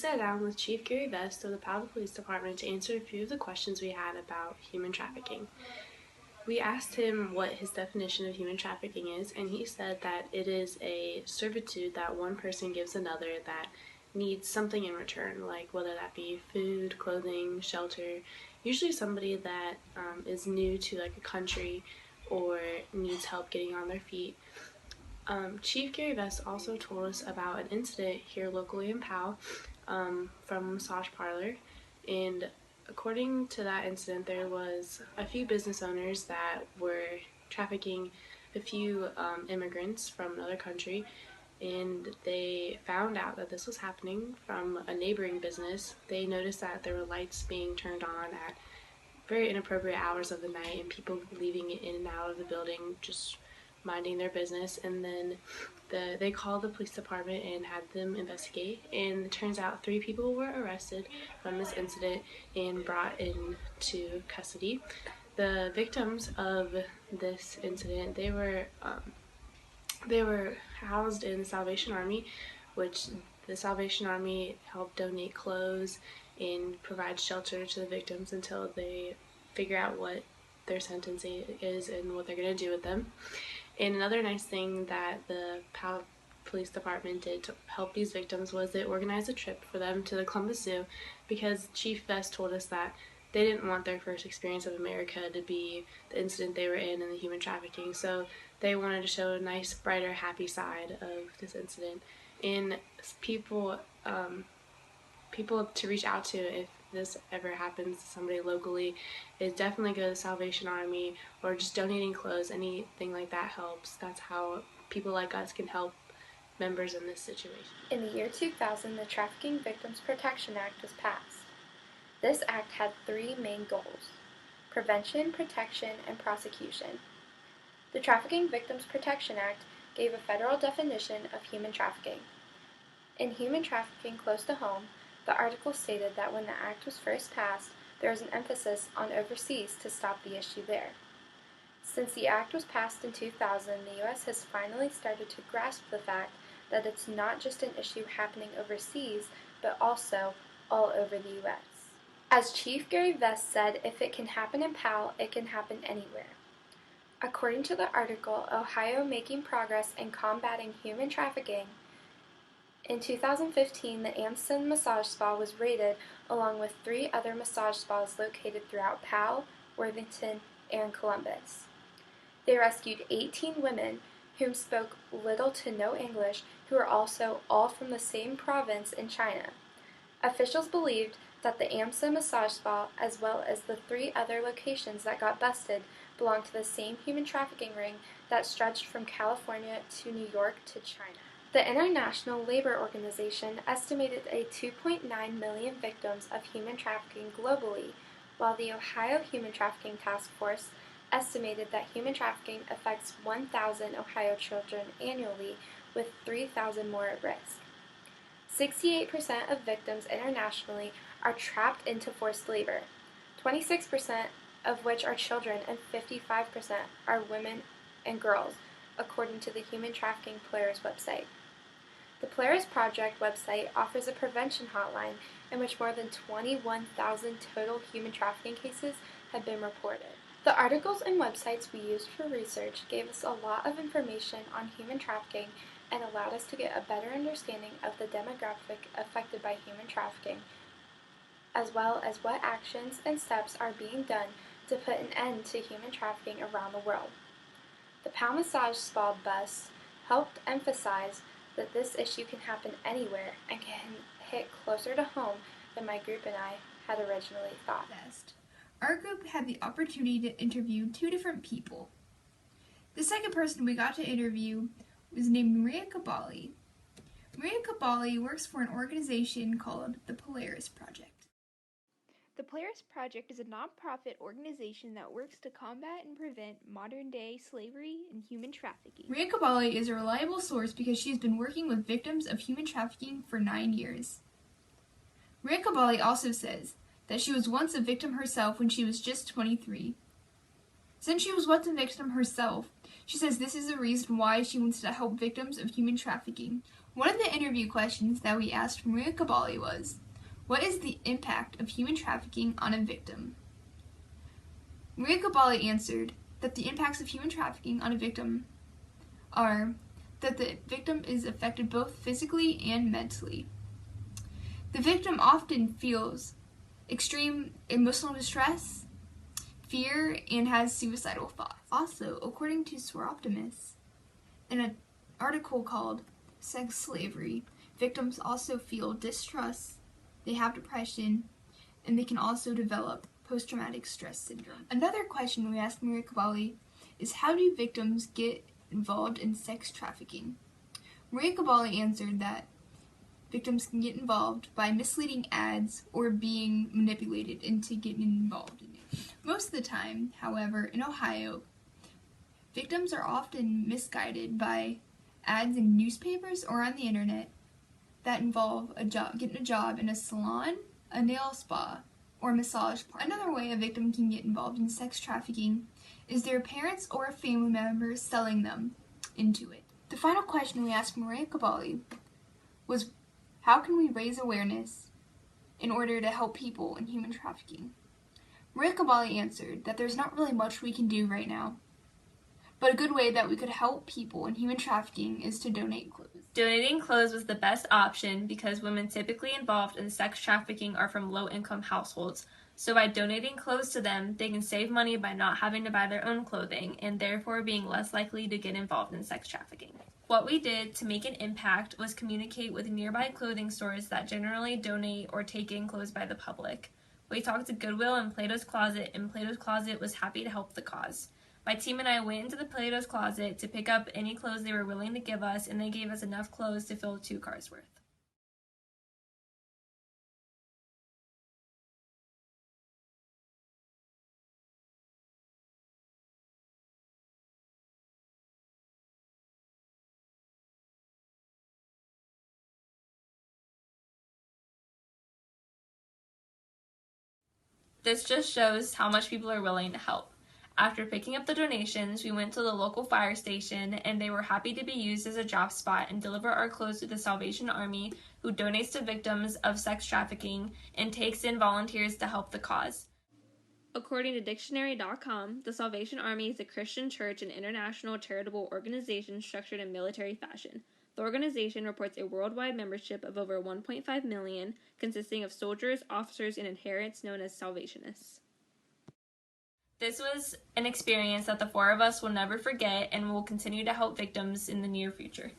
sat down with Chief Gary Vest of the Powell Police Department to answer a few of the questions we had about human trafficking. We asked him what his definition of human trafficking is, and he said that it is a servitude that one person gives another that needs something in return, like whether that be food, clothing, shelter, usually somebody that is new to like a country or needs help getting on their feet. Chief Gary Vest also told us about an incident here locally in Powell from a massage parlor, and according to that incident, there was a few business owners that were trafficking a few immigrants from another country, and they found out that this was happening from a neighboring business. They noticed that there were lights being turned on at very inappropriate hours of the night and people leaving in and out of the building just minding their business, and then they called the police department and had them investigate, and it turns out 3 people were arrested from this incident and brought into custody. The victims of this incident, they were housed in the Salvation Army, which the Salvation Army helped donate clothes and provide shelter to the victims until they figure out what their sentence is and what they're going to do with them. And another nice thing that the Powell Police Department did to help these victims was they organized a trip for them to the Columbus Zoo, because Chief Vest told us that they didn't want their first experience of America to be the incident they were in and the human trafficking. So they wanted to show a nice, brighter, happy side of this incident. And people to reach out to if this ever happens to somebody locally is definitely go to the Salvation Army, or just donating clothes. Anything like that helps. That's how people like us can help members in this situation. In the year 2000, the Trafficking Victims Protection Act was passed. This act had 3 main goals: prevention, protection, and prosecution. The Trafficking Victims Protection Act gave a federal definition of human trafficking. In human trafficking close to home, the article stated that when the act was first passed, there was an emphasis on overseas to stop the issue there. Since the act was passed in 2000, the U.S. has finally started to grasp the fact that it's not just an issue happening overseas, but also all over the U.S. As Chief Gary Vest said, if it can happen in Powell, it can happen anywhere. According to the article, Ohio making progress in combating human trafficking, in 2015, the Anson Massage Spa was raided along with 3 other massage spas located throughout Powell, Worthington, and Columbus. They rescued 18 women whom spoke little to no English, who were also all from the same province in China. Officials believed that the AMSA Massage Spa, as well as the 3 other locations that got busted, belonged to the same human trafficking ring that stretched from California to New York to China. The International Labor Organization estimated a 2.9 million victims of human trafficking globally, while the Ohio Human Trafficking Task Force estimated that human trafficking affects 1,000 Ohio children annually, with 3,000 more at risk. 68% of victims internationally are trapped into forced labor, 26% of which are children, and 55% are women and girls, according to the Human Trafficking Polaris website. The Polaris Project website offers a prevention hotline in which more than 21,000 total human trafficking cases have been reported. The articles and websites we used for research gave us a lot of information on human trafficking and allowed us to get a better understanding of the demographic affected by human trafficking, as well as what actions and steps are being done to put an end to human trafficking around the world. The Powell Massage Spa bus helped emphasize that this issue can happen anywhere and can hit closer to home than my group and I had originally thought. Our group had the opportunity to interview 2 different people. The second person we got to interview was named Maria Cabali. Maria Cabali works for an organization called the Polaris Project. The Polaris Project is a nonprofit organization that works to combat and prevent modern-day slavery and human trafficking. Maria Cabali is a reliable source because she has been working with victims of human trafficking for 9 years. Maria Cabali also says that she was once a victim herself when she was just 23. Since she was once a victim herself, she says this is the reason why she wants to help victims of human trafficking. One of the interview questions that we asked Maria Cabali was, what is the impact of human trafficking on a victim? Maria Cabali answered that the impacts of human trafficking on a victim are that the victim is affected both physically and mentally. The victim often feels extreme emotional distress, fear, and has suicidal thoughts. Also, according to Swaroptimus, in an article called Sex Slavery, victims also feel distrust, they have depression, and they can also develop post-traumatic stress syndrome. Another question we asked Maria Cabali is, how do victims get involved in sex trafficking? Maria Cabali answered that victims can get involved by misleading ads or being manipulated into getting involved in it. Most of the time, however, in Ohio, victims are often misguided by ads in newspapers or on the internet that involve getting a job in a salon, a nail spa, or massage parlor. Another way a victim can get involved in sex trafficking is their parents or a family member selling them into it. The final question we asked Maria Cabali was, how can we raise awareness in order to help people in human trafficking? Maria Cabali answered that there's not really much we can do right now, but a good way that we could help people in human trafficking is to donate clothes. Donating clothes was the best option because women typically involved in sex trafficking are from low-income households. So by donating clothes to them, they can save money by not having to buy their own clothing and therefore being less likely to get involved in sex trafficking. What we did to make an impact was communicate with nearby clothing stores that generally donate or take in clothes by the public. We talked to Goodwill and Plato's Closet, and Plato's Closet was happy to help the cause. My team and I went into the Plato's Closet to pick up any clothes they were willing to give us, and they gave us enough clothes to fill 2 cars worth. This just shows how much people are willing to help. After picking up the donations, we went to the local fire station, and they were happy to be used as a drop spot and deliver our clothes to the Salvation Army, who donates to victims of sex trafficking and takes in volunteers to help the cause. According to dictionary.com, the Salvation Army is a Christian church and international charitable organization structured in military fashion. The organization reports a worldwide membership of over 1.5 million, consisting of soldiers, officers, and adherents known as Salvationists. This was an experience that the 4 of us will never forget and will continue to help victims in the near future.